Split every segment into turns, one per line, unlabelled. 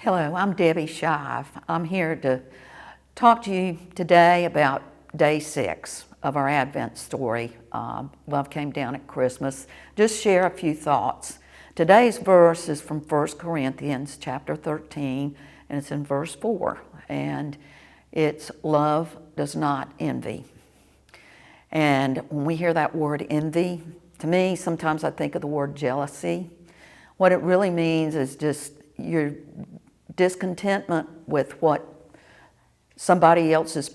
Hello, I'm Debbie Shive. I'm here to talk to you today about day 6 of our Advent story. Love came down at Christmas. Just share a few thoughts. Today's verse is from 1 Corinthians chapter 13, and it's in verse 4. And it's love does not envy. And when we hear that word envy, to me, sometimes I think of the word jealousy. What it really means is just your discontentment with what somebody else's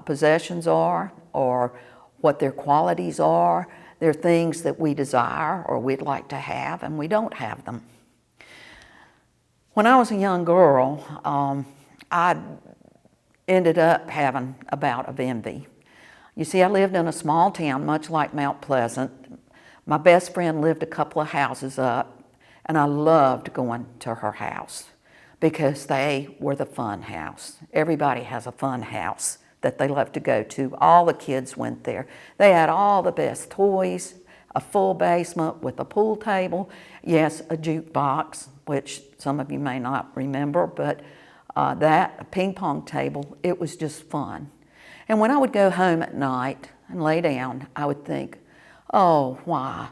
possessions are or what their qualities are. They're things that we desire or we'd like to have, and we don't have them. When I was a young girl, I ended up having a bout of envy. You see, I lived in a small town, much like Mount Pleasant. My best friend lived a couple of houses up, and I loved going to her house because they were the fun house. Everybody has a fun house that they love to go to. All the kids went there. They had all the best toys, a full basement with a pool table, yes, a jukebox, which some of you may not remember, but a ping pong table, it was just fun. And when I would go home at night and lay down, I would think, oh, why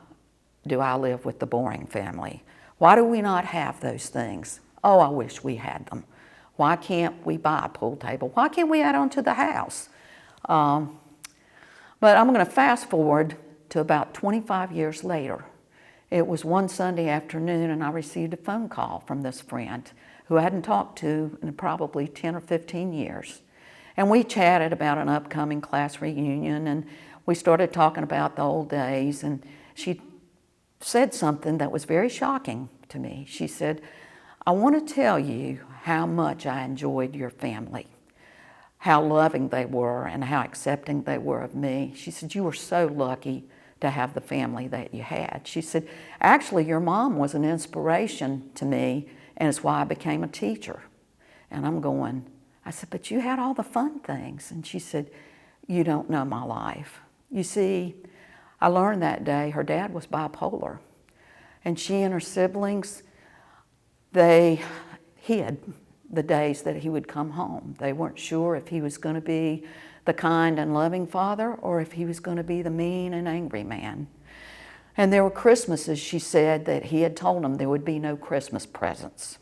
do I live with the boring family? Why do we not have those things? Oh, I wish we had them. Why can't we buy a pool table? Why can't we add on to the house? But I'm going to fast forward to about 25 years later. It was one Sunday afternoon, and I received a phone call from this friend who I hadn't talked to in probably 10 or 15 years. And we chatted about an upcoming class reunion, and we started talking about the old days, and she said something that was very shocking to me. She said, I want to tell you how much I enjoyed your family, how loving they were and how accepting they were of me. She said, you were so lucky to have the family that you had. She said, actually, your mom was an inspiration to me, and it's why I became a teacher. And I'm going, I said, but you had all the fun things. And she said, you don't know my life. You see, I learned that day her dad was bipolar, and she and her siblings, they hid the days that he would come home. They weren't sure if he was going to be the kind and loving father or if he was going to be the mean and angry man. And there were Christmases, she said, that he had told them there would be no Christmas presents.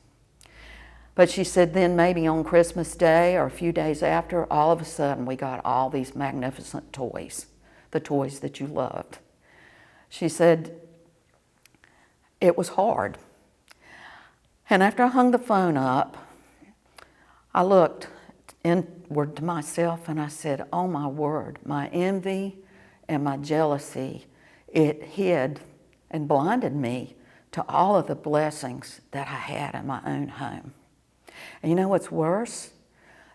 But she said then maybe on Christmas Day or a few days after, all of a sudden we got all these magnificent toys, the toys that you loved. She said it was hard. And after I hung the phone up, I looked inward to myself and I said, oh my word, my envy and my jealousy, it hid and blinded me to all of the blessings that I had in my own home. And you know what's worse?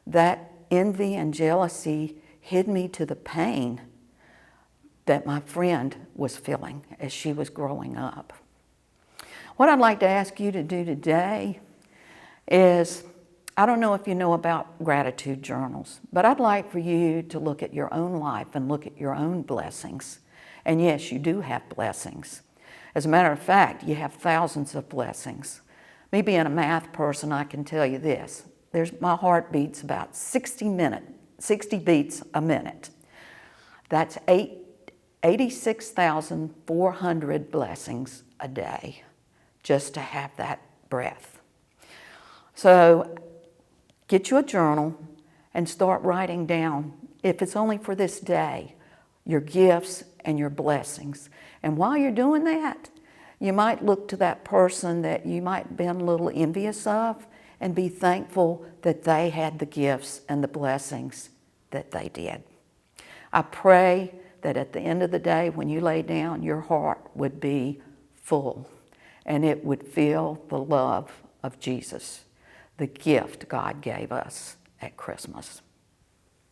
That envy and jealousy hid me to the pain that my friend was feeling as she was growing up. What I'd like to ask you to do today is, I don't know if you know about gratitude journals, but I'd like for you to look at your own life and look at your own blessings. And yes, you do have blessings. As a matter of fact, you have thousands of blessings. Me being a math person, I can tell you this. My heart beats about 60 beats a minute. That's 86,400 blessings a day just to have that breath. So get you a journal and start writing down, if it's only for this day, your gifts and your blessings. And while you're doing that, you might look to that person that you might have been a little envious of and be thankful that they had the gifts and the blessings that they did. I pray that at the end of the day, when you lay down, your heart would be full and it would feel the love of Jesus, the gift God gave us at Christmas.